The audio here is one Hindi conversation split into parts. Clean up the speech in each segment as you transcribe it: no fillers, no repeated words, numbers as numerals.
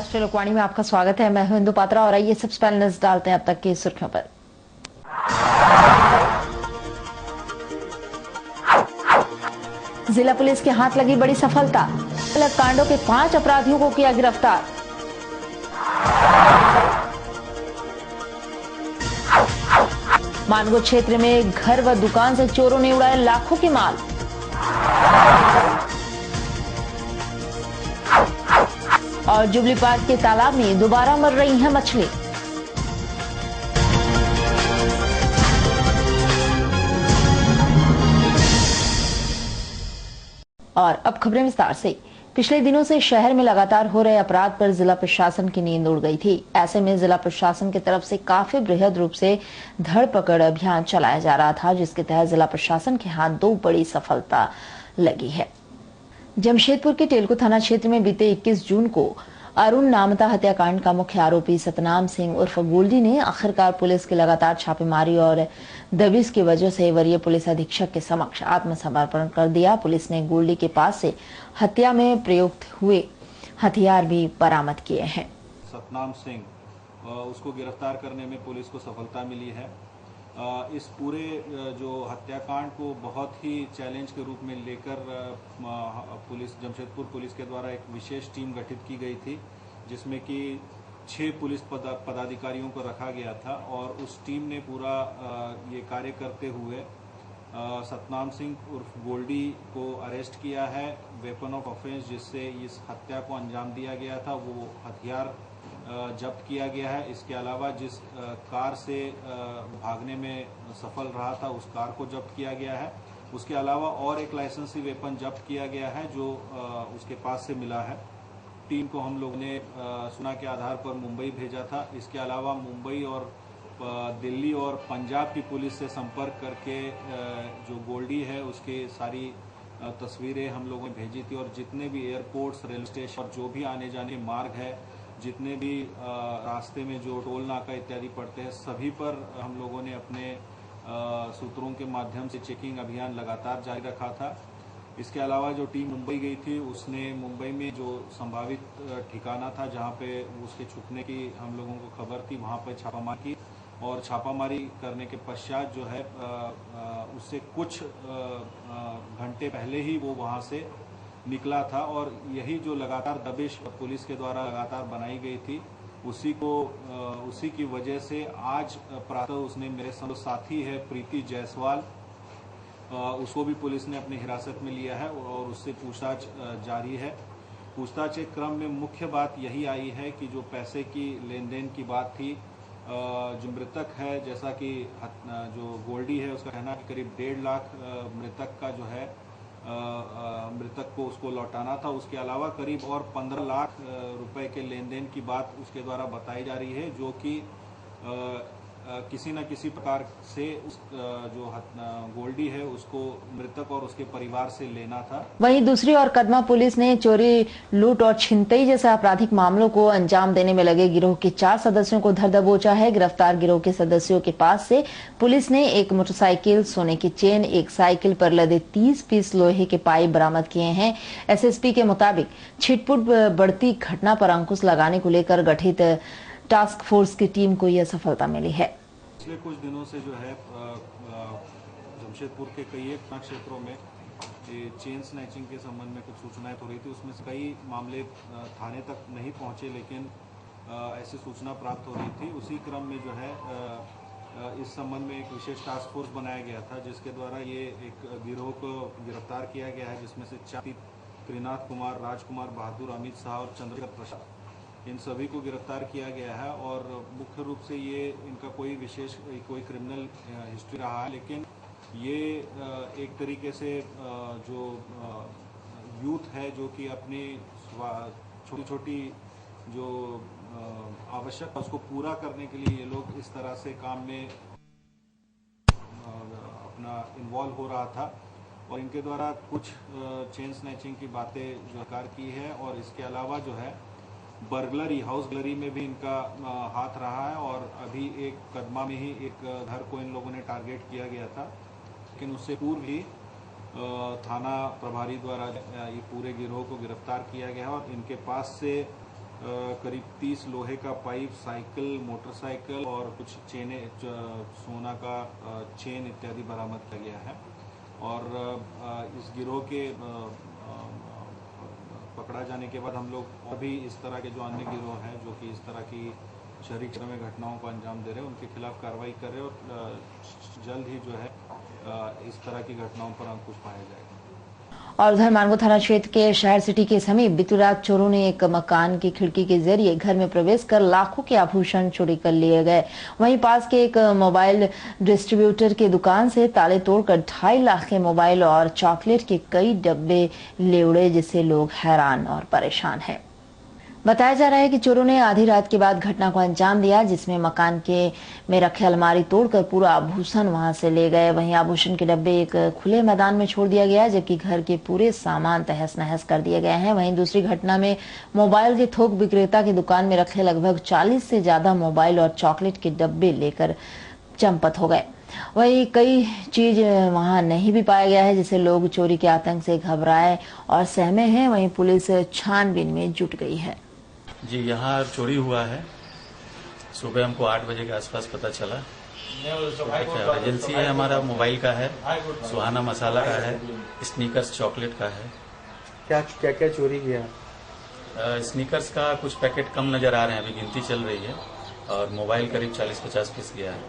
राष्ट्रीय लोकवाणी में आपका स्वागत है। मैं हूं इंदु पात्रा और आइए सबसे पहले नजर डालते हैं अब तक की सुर्खियों पर। जिला पुलिस के हाथ लगी बड़ी सफलता, अलग कांडों के 5 अपराधियों को किया गिरफ्तार। मानगो क्षेत्र में घर व दुकान से चोरों ने उड़ाए लाखों की माल। और जुबली पार्क के तालाब में दोबारा मर रही है मछली। और अब खबरें विस्तार से। पिछले दिनों से शहर में लगातार हो रहे अपराध पर जिला प्रशासन की नींद उड़ गई थी। ऐसे में जिला प्रशासन की तरफ से काफी बृहद रूप से धरपकड़ अभियान चलाया जा रहा था, जिसके तहत जिला प्रशासन के हाथ 2 बड़ी सफलता लगी है। जमशेदपुर के टेलको थाना क्षेत्र में बीते 21 जून को अरुण नामता हत्याकांड का मुख्य आरोपी सतनाम सिंह उर्फ गोल्डी ने आखिरकार पुलिस की लगातार छापेमारी और दबिश की वजह से वरीय पुलिस अधीक्षक के समक्ष आत्मसमर्पण कर दिया। पुलिस ने गोल्डी के पास से हत्या में प्रयुक्त हुए हथियार भी बरामद किए हैं। सतनाम सिंह उसको गिरफ्तार करने में पुलिस को सफलता मिली है। इस पूरे जो हत्याकांड को बहुत ही चैलेंज के रूप में लेकर पुलिस जमशेदपुर पुलिस के द्वारा एक विशेष टीम गठित की गई थी, जिसमें कि 6 पुलिस पदाधिकारियों को रखा गया था और उस टीम ने पूरा ये कार्य करते हुए सतनाम सिंह उर्फ गोल्डी को अरेस्ट किया है। वेपन ऑफ ऑफेंस जिससे इस हत्या को अंजाम दिया गया था वो हथियार जब्त किया गया है। इसके अलावा जिस कार से भागने में सफल रहा था उस कार को जब्त किया गया है। उसके अलावा और एक लाइसेंसी वेपन जब्त किया गया है जो उसके पास से मिला है। टीम को हम लोग ने सूचना के आधार पर मुंबई भेजा था। इसके अलावा मुंबई और दिल्ली और पंजाब की पुलिस से संपर्क करके जो गोल्डी है उसके सारी तस्वीरें हम लोगों ने भेजी थी और जितने भी एयरपोर्ट्स, रेलवे स्टेशन और जो भी आने जाने के मार्ग है, जितने भी रास्ते में जो टोल नाका इत्यादि पड़ते हैं, सभी पर हम लोगों ने अपने सूत्रों के माध्यम से चेकिंग अभियान लगातार जारी रखा था। इसके अलावा जो टीम मुंबई गई थी उसने मुंबई में जो संभावित ठिकाना था जहां पे उसके छुपने की हम लोगों को खबर थी, वहां पर छापामारी की और छापामारी करने के पश्चात जो है उससे कुछ घंटे पहले ही वो वहां से निकला था और यही जो लगातार दबिश पुलिस के द्वारा लगातार बनाई गई थी उसी की वजह से आज प्रातः उसने मेरे साथी है प्रीति जायसवाल, उसको भी पुलिस ने अपनी हिरासत में लिया है और उससे पूछताछ जारी है। पूछताछ के क्रम में मुख्य बात यही आई है कि जो पैसे की लेन देन की बात थी, जो मृतक है जैसा कि जो गोल्डी है उसका कहना है करीब 1.5 लाख मृतक का जो है मृतक को उसको लौटाना था। उसके अलावा करीब और 15 लाख रुपए के लेन देन की बात उसके द्वारा बताई जा रही है, जो कि किसी न किसी प्रकार से उस जो गोल्डी है उसको मृतक और उसके परिवार से लेना था। वहीं दूसरी ओर कदमा पुलिस ने चोरी, लूट और छिनतई जैसे आपराधिक मामलों को अंजाम देने में लगे गिरोह के 4 सदस्यों को धर दबोचा है। गिरफ्तार गिरोह के सदस्यों के पास से पुलिस ने एक मोटरसाइकिल, सोने की चेन, एक साइकिल पर लदे 30 पीस लोहे के पाइप बरामद किए हैं। एसएसपी के मुताबिक छिटपुट बढ़ती घटना पर अंकुश लगाने को लेकर गठित टास्क फोर्स की टीम को यह सफलता मिली है। पिछले कुछ दिनों से जो है जमशेदपुर के कई एक क्षेत्रों में चेन स्नैचिंग के संबंध में कुछ सूचनाएं हो रही थी। उसमें से कई मामले थाने तक नहीं पहुंचे, लेकिन ऐसी सूचना प्राप्त हो रही थी। उसी क्रम में जो है इस संबंध में एक विशेष टास्क फोर्स बनाया गया था, जिसके द्वारा ये एक गिरोह को गिरफ्तार किया गया है, जिसमें से 4 त्रिनाथ कुमार, राजकुमार बहादुर, अमित शाह और चंद्रशेखर प्रसाद, इन सभी को गिरफ्तार किया गया है। और मुख्य रूप से ये इनका कोई क्रिमिनल हिस्ट्री रहा है, लेकिन ये एक तरीके से जो यूथ है जो कि अपनी छोटी छोटी जो आवश्यक उसको पूरा करने के लिए ये लोग इस तरह से काम में अपना इन्वॉल्व हो रहा था और इनके द्वारा कुछ चेन स्नैचिंग की बातें जो कार की है और इसके अलावा जो है बर्गलरी, हाउस गलरी में भी इनका हाथ रहा है और अभी एक कदमा में ही एक घर को इन लोगों ने टारगेट किया गया था, लेकिन उससे पूर्व ही थाना प्रभारी द्वारा ये पूरे गिरोह को गिरफ्तार किया गया और इनके पास से करीब 30 लोहे का पाइप, साइकिल, मोटरसाइकिल और कुछ चेने, सोना का चेन इत्यादि बरामद किया गया है। और इस गिरोह के पकड़ा जाने के बाद हम लोग अभी इस तरह के जो अन्य गिरोह हैं जो कि इस तरह की शहरी क्षेत्र में घटनाओं को अंजाम दे रहे हैं, उनके खिलाफ कार्रवाई कर रहे हैं और जल्द ही जो है इस तरह की घटनाओं पर अंकुश पाया जाएगा। और उधर मानगो थाना क्षेत्र के शहर सिटी के समीप बीती रात चोरों ने एक मकान की खिड़की के जरिए घर में प्रवेश कर लाखों के आभूषण चोरी कर लिए गए। वहीं पास के एक मोबाइल डिस्ट्रीब्यूटर की दुकान से ताले तोड़कर 2.5 लाख के मोबाइल और चॉकलेट के कई डब्बे ले उड़े, जिससे लोग हैरान और परेशान हैं। बताया जा रहा है कि चोरों ने आधी रात के बाद घटना को अंजाम दिया, जिसमें मकान के में रखे अलमारी तोड़कर पूरा आभूषण वहां से ले गए। वहीं आभूषण के डब्बे एक खुले मैदान में छोड़ दिया गया, जबकि घर के पूरे सामान तहस नहस कर दिए गए हैं। वहीं दूसरी घटना में मोबाइल के थोक विक्रेता की दुकान में रखे लगभग 40 से ज्यादा मोबाइल और चॉकलेट के डब्बे लेकर चंपत हो गए। वहीं कई चीज वहां नहीं भी पाया गया है, जिससे लोग चोरी के आतंक से घबराए और सहमे हैं। वहीं पुलिस छानबीन में जुट गई है। जी, यहाँ चोरी हुआ है। सुबह हमको 8 बजे के आसपास पता चला। एजेंसी है हमारा, मोबाइल का है, सुहाना मसाला का है, स्नीकर्स चॉकलेट का है। क्या क्या क्या चोरी किया? स्नीकर्स का कुछ पैकेट कम नजर आ रहे हैं, अभी गिनती चल रही है, और मोबाइल करीब 40-50 पीस गया है।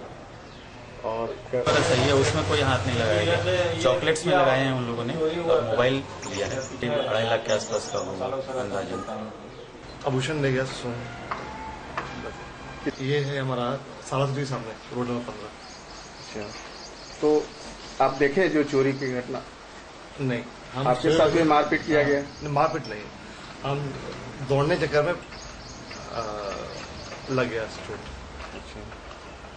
और सही है, उसमें कोई हाथ नहीं लगाया गया। चॉकलेट्स में लगाए हैं उन लोगों ने, और मोबाइल लिया है। 2.5 लाख के आसपास का होगा अंदाजन। आभूषण ले गया सोने। ये है हमारा सालासरी सामने, रोड नंबर 15। अच्छा, तो आप देखे जो चोरी की घटना? नहीं, हम आपके साथ में मारपीट किया गया? मारपीट नहीं, हम दौड़ने चक्कर में लग गया चोट। अच्छा,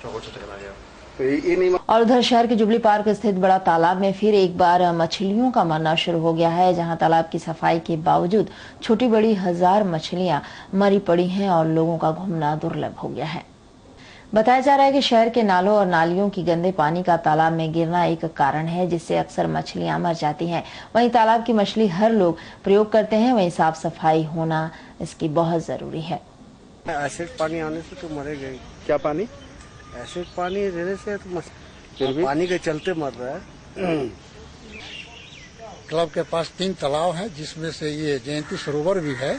चौकों से टकरा गया। तो ये नहीं। और उधर शहर के जुबली पार्क स्थित बड़ा तालाब में फिर एक बार मछलियों का मरना शुरू हो गया है, जहां तालाब की सफाई के बावजूद छोटी बड़ी 1000 मछलियां मरी पड़ी हैं और लोगों का घूमना दुर्लभ हो गया है। बताया जा रहा है कि शहर के नालों और नालियों की गंदे पानी का तालाब में गिरना एक कारण है, जिससे अक्सर मछलियां मर जाती हैं। वहीं तालाब की मछली हर लोग प्रयोग करते हैं, वहीं साफ सफाई होना इसकी बहुत जरूरी है। एसिड पानी आने से तो मरे गए। क्या पानी? एसिड पानी रहने से तो पानी के चलते मर रहा है। क्लब के पास 3 तालाब हैं, जिसमें से ये जयंती सरोवर भी है।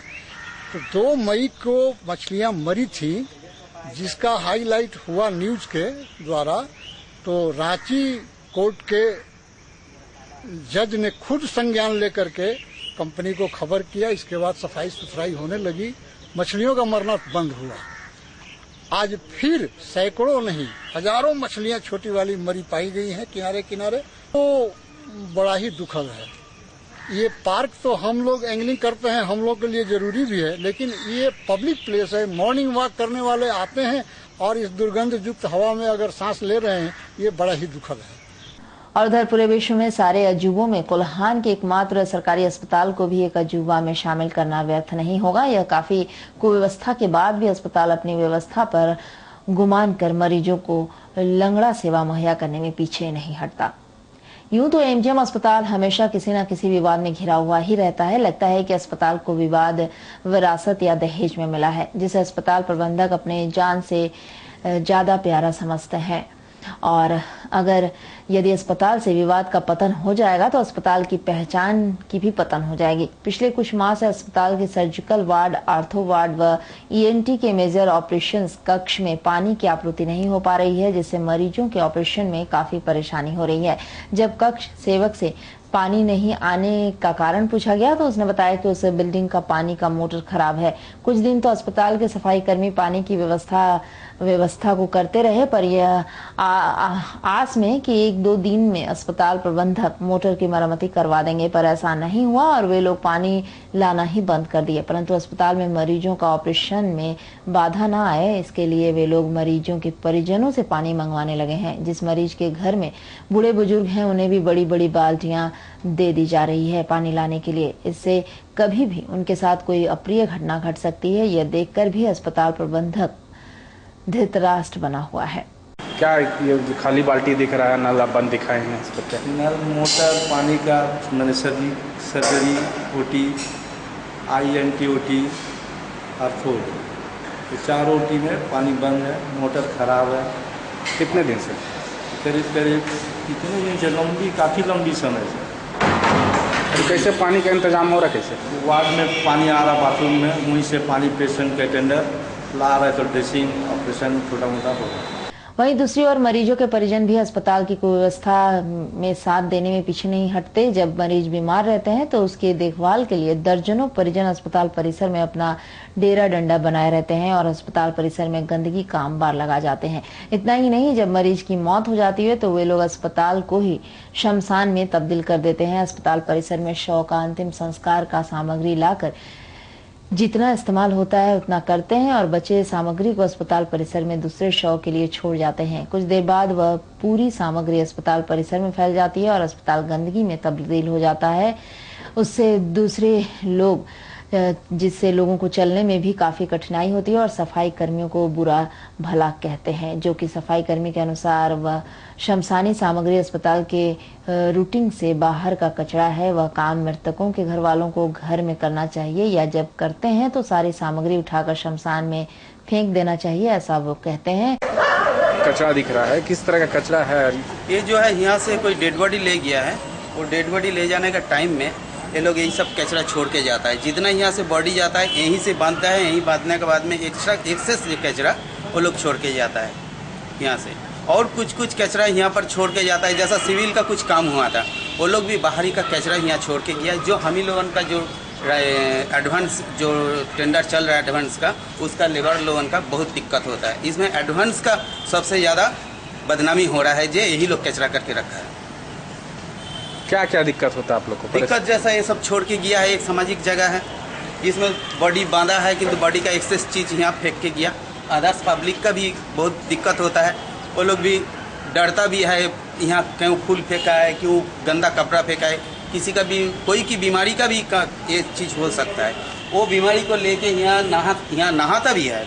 तो 2 मई को मछलियां मरी थी, जिसका हाईलाइट हुआ न्यूज के द्वारा। तो रांची कोर्ट के जज ने खुद संज्ञान लेकर के कंपनी को खबर किया। इसके बाद सफाई सुथराई होने लगी, मछलियों का मरना बंद हुआ। आज फिर सैकड़ों नहीं हजारों मछलियां छोटी वाली मरी पाई गई हैं किनारे किनारे। तो बड़ा ही दुखद है। ये पार्क तो हम लोग एंगलिंग करते हैं, हम लोग के लिए जरूरी भी है, लेकिन ये पब्लिक प्लेस है। मॉर्निंग वॉक करने वाले आते हैं और इस दुर्गंध युक्त हवा में अगर सांस ले रहे हैं, ये बड़ा ही दुखद है। और उधर पूरे विश्व में सारे अजूबों में कोल्हान के एकमात्र सरकारी अस्पताल को भी एक अजूबा में शामिल करना व्यर्थ नहीं होगा। यह काफी कुव्यवस्था के बाद भी अस्पताल अपनी व्यवस्था पर गुमान कर मरीजों को लंगड़ा सेवा मुहैया करने में पीछे नहीं हटता। यूं तो एमजीएम अस्पताल हमेशा किसी न किसी विवाद में घिरा हुआ ही रहता है। लगता है कि अस्पताल को विवाद विरासत या दहेज में मिला है, जिसे अस्पताल प्रबंधक अपने जान से ज्यादा प्यारा समझते हैं। और अगर यदि अस्पताल से विवाद का पतन हो जाएगा तो अस्पताल की पहचान की भी पतन हो जाएगी। पिछले कुछ माह से अस्पताल के सर्जिकल वार्ड, आर्थो वार्ड व ईएनटी के मेजर ऑपरेशंस कक्ष में पानी की आपूर्ति नहीं हो पा रही है, जिससे मरीजों के ऑपरेशन में काफी परेशानी हो रही है। जब कक्ष सेवक से पानी नहीं आने का कारण पूछा गया तो उसने बताया कि उस बिल्डिंग का पानी का मोटर खराब है। कुछ दिन तो अस्पताल के सफाई कर्मी पानी की व्यवस्था को करते रहे, पर यह आस में कि 1-2 दिन में अस्पताल प्रबंधक मोटर की मरम्मती करवा देंगे, पर ऐसा नहीं हुआ और वे लोग पानी लाना ही बंद कर दिए। परंतु अस्पताल में मरीजों का ऑपरेशन में बाधा न आए, इसके लिए वे लोग मरीजों के परिजनों से पानी मंगवाने लगे हैं। जिस मरीज के घर में बूढ़े बुजुर्ग हैं, उन्हें भी बड़ी बड़ी बाल्टियां दे दी जा रही है पानी लाने के लिए। इससे कभी भी उनके साथ कोई अप्रिय घटना घट सकती है। यह देखकर भी अस्पताल प्रबंधक धृतराष्ट्र बना हुआ है। क्या ये खाली बाल्टी दिख रहा है, नल बंद दिखाए हैं इस पर? नल, मोटर, पानी का मैंने सर्जरी, ओटी, INT OT और फूड, ये चारों टीमें पानी बंद है, मोटर खराब है। कितने दिन से? करीब कितने दिन से, काफ़ी लंबी समय से। तो कैसे पानी का इंतजाम हो रहा है? कैसे वार्ड में पानी आ रहा, बाथरूम में, वहीं से पानी पेशेंट के टेंडर ला रहा है, तो ड्रेसिंग ऑपरेशन छोटा मोटा हो रहा है। वहीं दूसरी ओर मरीजों के परिजन भी अस्पताल की कुव्यवस्था में साथ देने में पीछे नहीं हटते। जब मरीज बीमार रहते हैं तो उसकी देखभाल के लिए दर्जनों परिजन अस्पताल परिसर में अपना डेरा डंडा बनाए रहते हैं और अस्पताल परिसर में गंदगी का अंबार लगा जाते हैं। इतना ही नहीं, जब मरीज की मौत हो जाती है तो वे लोग अस्पताल को ही शमशान में तब्दील कर देते हैं। अस्पताल परिसर में शव का अंतिम संस्कार का सामग्री लाकर जितना इस्तेमाल होता है उतना करते हैं और बचे सामग्री को अस्पताल परिसर में दूसरे शव के लिए छोड़ जाते हैं। कुछ देर बाद वह पूरी सामग्री अस्पताल परिसर में फैल जाती है और अस्पताल गंदगी में तब्दील हो जाता है। उससे दूसरे लोग, जिससे लोगों को चलने में भी काफी कठिनाई होती है और सफाई कर्मियों को बुरा भला कहते हैं, जो कि सफाई कर्मी के अनुसार वह शमशानी सामग्री अस्पताल के रूटीन से बाहर का कचरा है। वह काम मृतकों के घर वालों को घर में करना चाहिए या जब करते हैं तो सारी सामग्री उठाकर शमशान में फेंक देना चाहिए, ऐसा वो कहते हैं। कचरा दिख रहा है, किस तरह का कचरा है? ये जो है यहाँ से कोई डेड बॉडी ले गया है, वो डेड बॉडी ले जाने का टाइम में ये लोग यही सब कचरा छोड़ के जाता है। जितना यहाँ से बॉडी जाता है यहीं से बांधता है, यहीं बांधने के बाद में एक्स्ट्रा एक्सेस कचरा वो लोग छोड़ के जाता है यहाँ से। और कुछ कचरा यहाँ पर छोड़ के जाता है, जैसा सिविल का कुछ काम हुआ था वो लोग भी बाहरी का कचरा यहाँ छोड़ के गया। जो हम ही लोगों का जो एडवांस जो टेंडर चल रहा है एडवांस का, उसका लेबर लोगों का बहुत दिक्कत होता है। इसमें एडवांस का सबसे ज़्यादा बदनामी हो रहा है, जो यही लोग कचरा करके रखा है। क्या क्या दिक्कत होता है आप लोग को? दिक्कत जैसा ये सब छोड़ के गया है, एक सामाजिक जगह है, इसमें बॉडी बांधा है किंतु बॉडी का एक्सेस चीज़ यहाँ फेंक के गया। अदर्स पब्लिक का भी बहुत दिक्कत होता है, वो लोग भी डरता भी है, यहाँ क्यों फूल फेंका है, क्यों गंदा कपड़ा फेंका है, किसी का भी कोई की बीमारी का भी ये चीज़ हो सकता है। वो बीमारी को लेके यहाँ नहाता भी है,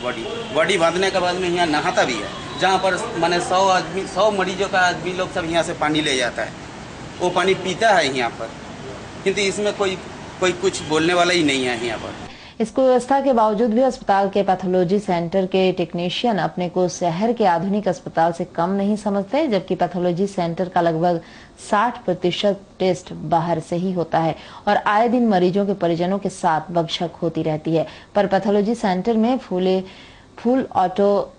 बॉडी बांधने के बाद में यहाँ नहाता भी है, जहाँ पर माने 100 मरीजों का आदमी लोग सब यहाँ से पानी ले जाता है, वो पानी पीता है यहाँ पर, किंतु इसमें कोई कुछ बोलने वाला ही नहीं है यहाँ पर। इस व्यवस्था के बावजूद भी अस्पताल के पैथोलॉजी सेंटर के टेक्नीशियन अपने को शहर के आधुनिक अस्पताल से कम नहीं समझते, जबकि पैथोलॉजी सेंटर का लगभग 60% टेस्ट बाहर से ही होता है और आए दिन मरीजों के परिजनों के साथ बकझक होती रहती है। पर पैथोलॉजी सेंटर में फुल ऑटो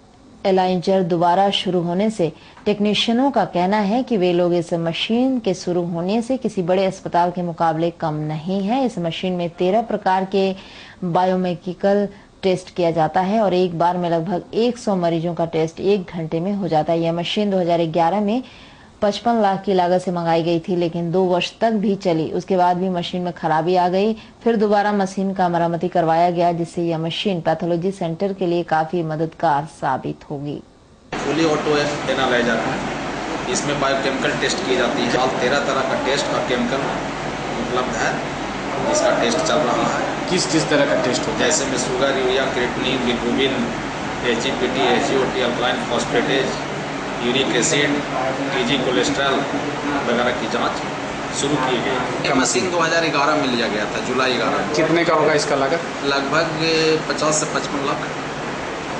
एलाइजर दोबारा शुरू होने से टेक्नीशियनों का कहना है कि वे लोग इस मशीन के शुरू होने से किसी बड़े अस्पताल के मुकाबले कम नहीं है। इस मशीन में 13 प्रकार के बायोमेडिकल टेस्ट किया जाता है और एक बार में लगभग 100 मरीजों का टेस्ट 1 घंटे में हो जाता है। यह मशीन 2011 में 55 लाख की लागत से मंगाई गई थी, लेकिन 2 वर्ष तक भी चली। उसके बाद भी मशीन में खराबी आ गई, फिर दोबारा मशीन का मरम्मती करवाया गया, जिससे यह मशीन पैथोलॉजी सेंटर के लिए काफी मददगार साबित होगी। फुली ऑटो एनालाइजर है, इसमें बायोकेमिकल टेस्ट की जाती है। 13 तरह का टेस्ट और केमिकल उपलब्ध है, इसका टेस्ट चल रहा है। किस तरह का टेस्ट होता है? जैसे में sugar, urea, creatinine, bilirubin, HEPT, HEOT, alkaline phosphatase, uric acid, TG cholesterol वगैरह की जांच शुरू की गई। मशीन 2011 में लिया गया था, जुलाई 11। कितने का होगा इसका लागत? लगभग 50 से 55 लाख।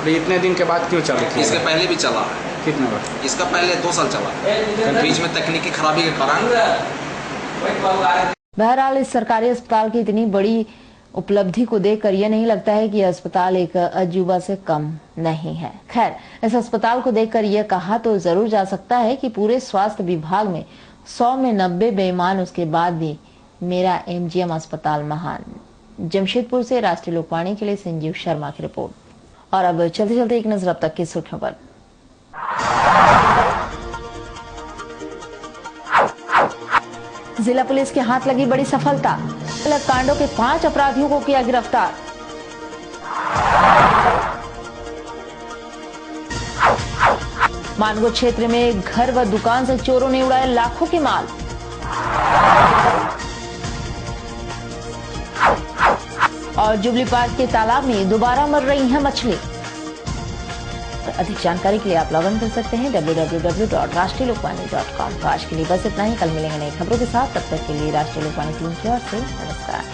और इतने दिन के बाद क्यों चालू किया? इसके पहले भी चला है। कितने बार? इसका पहले 2 साल चला, बीच में तकनीकी खराबी के कारण। बहरहाल इस सरकारी अस्पताल की इतनी बड़ी उपलब्धि को देखकर यह नहीं लगता है कि यह अस्पताल एक अजूबा से कम नहीं है। खैर, इस अस्पताल को देखकर यह कहा तो जरूर जा सकता है कि पूरे स्वास्थ्य विभाग में 100 में 90 बेईमान, उसके बाद भी मेरा MGM अस्पताल महान। जमशेदपुर से राष्ट्रीय लोकवाणी के लिए संजीव शर्मा की रिपोर्ट। और अब चलते चलते एक नजर अब तक की सुर्खियों पर। जिला पुलिस के हाथ लगी बड़ी सफलता, अलग कांडों के 5 अपराधियों को किया गिरफ्तार। मानगो क्षेत्र में घर व दुकान से चोरों ने उड़ाए लाखों के माल। और जुबली पार्क के तालाब में दोबारा मर रही है मछली। अधिक जानकारी के लिए आप लॉग इन कर सकते हैं www.rashtriyaLokvani.com। आज के लिए बस इतना ही, कल मिलेंगे नई खबरों के साथ, तब तक के लिए राष्ट्रीय लोकवाणी टीम की ओर से नमस्कार।